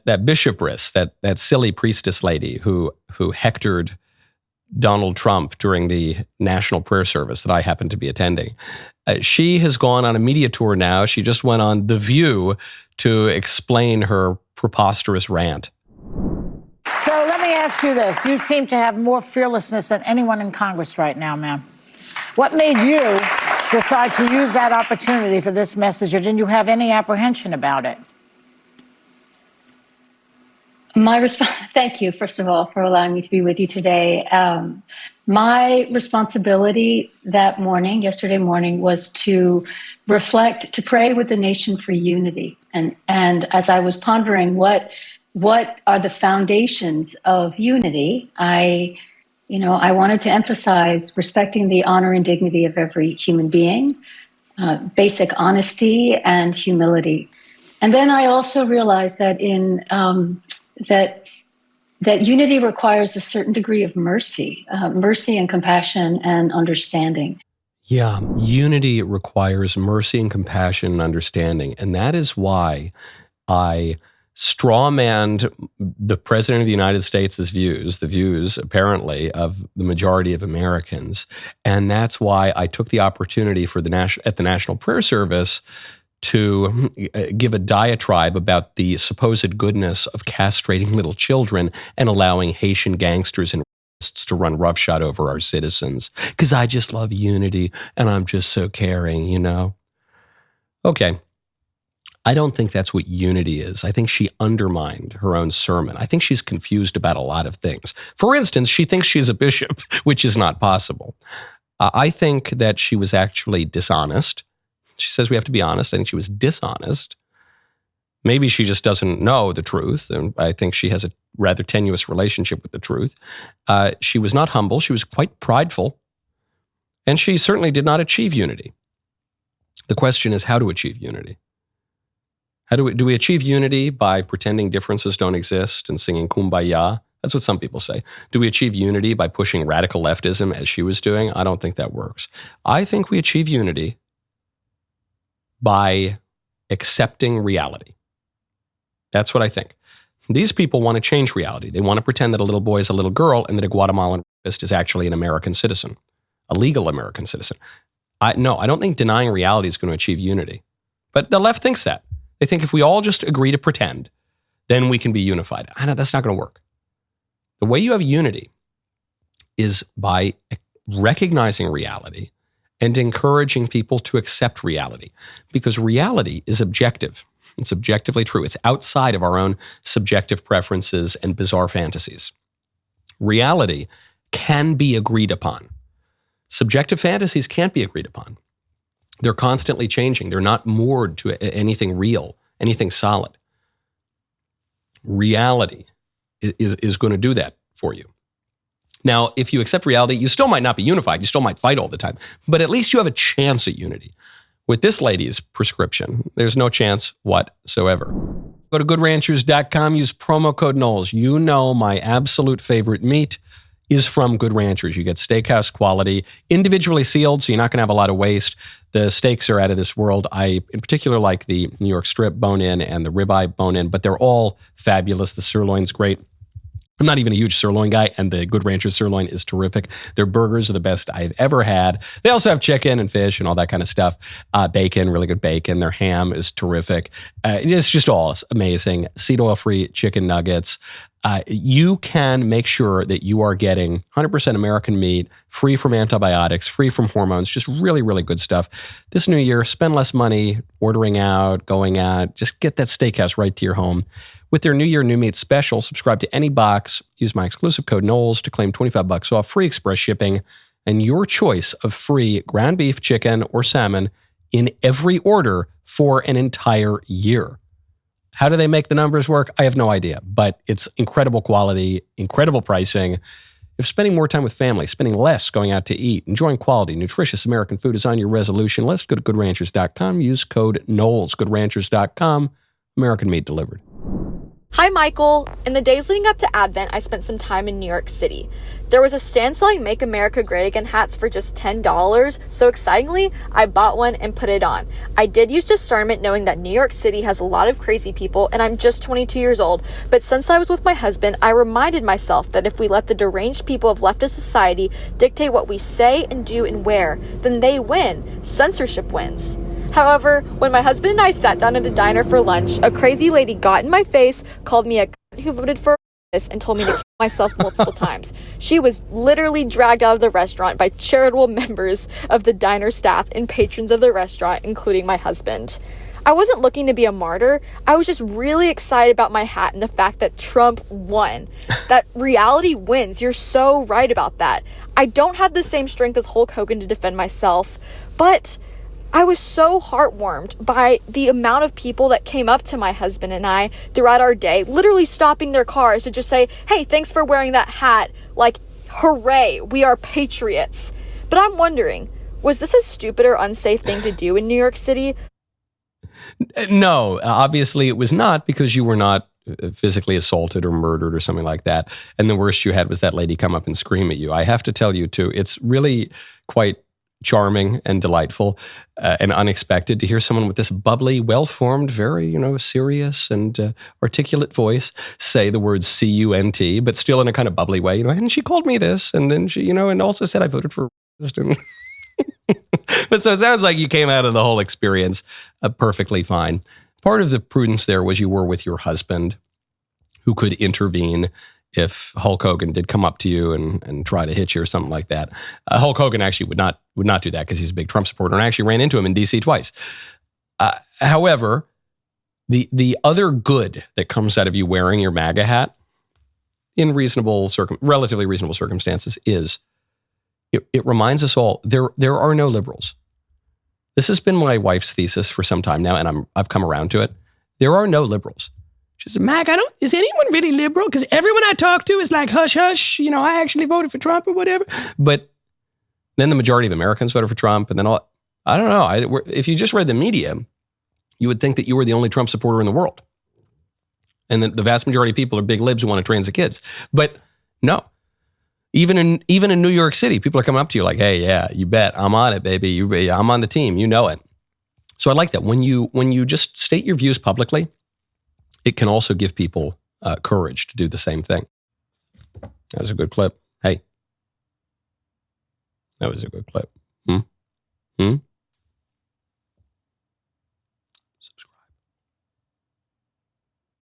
that bishopress, that silly priestess lady who hectored Donald Trump during the national prayer service that I happened to be attending. She has gone on a media tour now. She just went on The View to explain her preposterous rant. So let me ask you this. You seem to have more fearlessness than anyone in Congress right now, ma'am. What made you decide to use that opportunity for this message, or didn't you have any apprehension about it? My response, thank you, first of all, for allowing me to be with you today. My responsibility that morning, yesterday morning, was to reflect, to pray with the nation for unity. And as I was pondering what are the foundations of unity, I wanted to emphasize respecting the honor and dignity of every human being, basic honesty and humility. And then I also realized that that unity requires a certain degree of mercy and compassion and understanding. Yeah, unity requires mercy and compassion and understanding. And that is why I strawmanned the President of the United States' views, the views, apparently, of the majority of Americans. And that's why I took the opportunity at the National Prayer Service to give a diatribe about the supposed goodness of castrating little children and allowing Haitian gangsters and racists to run roughshod over our citizens. Because I just love unity and I'm just so caring, you know? Okay. I don't think that's what unity is. I think she undermined her own sermon. I think she's confused about a lot of things. For instance, she thinks she's a bishop, which is not possible. I think that she was actually dishonest. She says we have to be honest. I think she was dishonest. Maybe she just doesn't know the truth, and I think she has a rather tenuous relationship with the truth. She was not humble. She was quite prideful, and she certainly did not achieve unity. The question is how to achieve unity. Do we achieve unity by pretending differences don't exist and singing Kumbaya? That's what some people say. Do we achieve unity by pushing radical leftism as she was doing? I don't think that works. I think we achieve unity by accepting reality. That's what I think. These people want to change reality. They want to pretend that a little boy is a little girl and that a Guatemalan rapist is actually an American citizen, a legal American citizen. I don't think denying reality is going to achieve unity. But the left thinks that. They think if we all just agree to pretend, then we can be unified. I know that's not going to work. The way you have unity is by recognizing reality and encouraging people to accept reality, because reality is objective. It's objectively true. It's outside of our own subjective preferences and bizarre fantasies. Reality can be agreed upon. Subjective fantasies can't be agreed upon. They're constantly changing. They're not moored to anything real, anything solid. Reality is going to do that for you. Now, if you accept reality, you still might not be unified. You still might fight all the time. But at least you have a chance at unity. With this lady's prescription, there's no chance whatsoever. Go to goodranchers.com, use promo code Knowles. You know my absolute favorite meat is from Good Ranchers. You get steakhouse quality, individually sealed, so you're not going to have a lot of waste. The steaks are out of this world. I, in particular, like the New York strip bone-in and the ribeye bone-in, but they're all fabulous. The sirloin's great. I'm not even a huge sirloin guy, and the Good Ranchers sirloin is terrific. Their burgers are the best I've ever had. They also have chicken and fish and all that kind of stuff. Bacon, really good bacon. Their ham is terrific. It's just all amazing. Seed oil-free chicken nuggets. You can make sure that you are getting 100% American meat, free from antibiotics, free from hormones, just really, really good stuff. This new year, spend less money ordering out, going out. Just get that steakhouse right to your home. With their New Year, New Meat special, subscribe to any box. Use my exclusive code Knowles to claim $25 off, free express shipping, and your choice of free ground beef, chicken, or salmon in every order for an entire year. How do they make the numbers work? I have no idea, but it's incredible quality, incredible pricing. If spending more time with family, spending less going out to eat, enjoying quality, nutritious American food is on your resolution, let's go to goodranchers.com. Use code Knowles, goodranchers.com. American meat delivered. Hi, Michael. In the days leading up to Advent, I spent some time in New York City. There was a stand selling Make America Great Again hats for just $10, so excitingly, I bought one and put it on. I did use discernment knowing that New York City has a lot of crazy people, and I'm just 22 years old, but since I was with my husband, I reminded myself that if we let the deranged people of leftist society dictate what we say and do and wear, then they win. Censorship wins. However, when my husband and I sat down at a diner for lunch, a crazy lady got in my face, called me a cunt who voted for this, and told me to kill myself multiple times. She was literally dragged out of the restaurant by charitable members of the diner staff and patrons of the restaurant, including my husband. I wasn't looking to be a martyr. I was just really excited about my hat and the fact that Trump won. That reality wins. You're so right about that. I don't have the same strength as Hulk Hogan to defend myself, but I was so heartwarmed by the amount of people that came up to my husband and I throughout our day, literally stopping their cars to just say, hey, thanks for wearing that hat. Like, hooray, we are patriots. But I'm wondering, was this a stupid or unsafe thing to do in New York City? No, obviously it was not, because you were not physically assaulted or murdered or something like that. And the worst you had was that lady come up and scream at you. I have to tell you, too, it's really quite charming and delightful and unexpected to hear someone with this bubbly, well-formed, very, serious and articulate voice say the words C-U-N-T, but still in a kind of bubbly way, and she called me this, and then she, and also said I voted for President. But so it sounds like you came out of the whole experience perfectly fine. Part of the prudence there was you were with your husband, who could intervene if Hulk Hogan did come up to you and try to hit you or something like that. Hulk Hogan actually would not do that because he's a big Trump supporter, and I actually ran into him in D.C. twice. However, the other good that comes out of you wearing your MAGA hat in relatively reasonable circumstances is it reminds us all there are no liberals. This has been my wife's thesis for some time now, and I've come around to it. There are no liberals. She said, Mac, is anyone really liberal? Because everyone I talk to is like, hush, hush, I actually voted for Trump or whatever. But then the majority of Americans voted for Trump. And then I don't know. If you just read the media, you would think that you were the only Trump supporter in the world. And the vast majority of people are big libs who want to transit kids. But no, even in New York City, people are coming up to you like, hey, yeah, you bet. I'm on it, baby. I'm on the team. You know it. So I like that. When you just state your views publicly, it can also give people courage to do the same thing. That was a good clip. Hey. That was a good clip.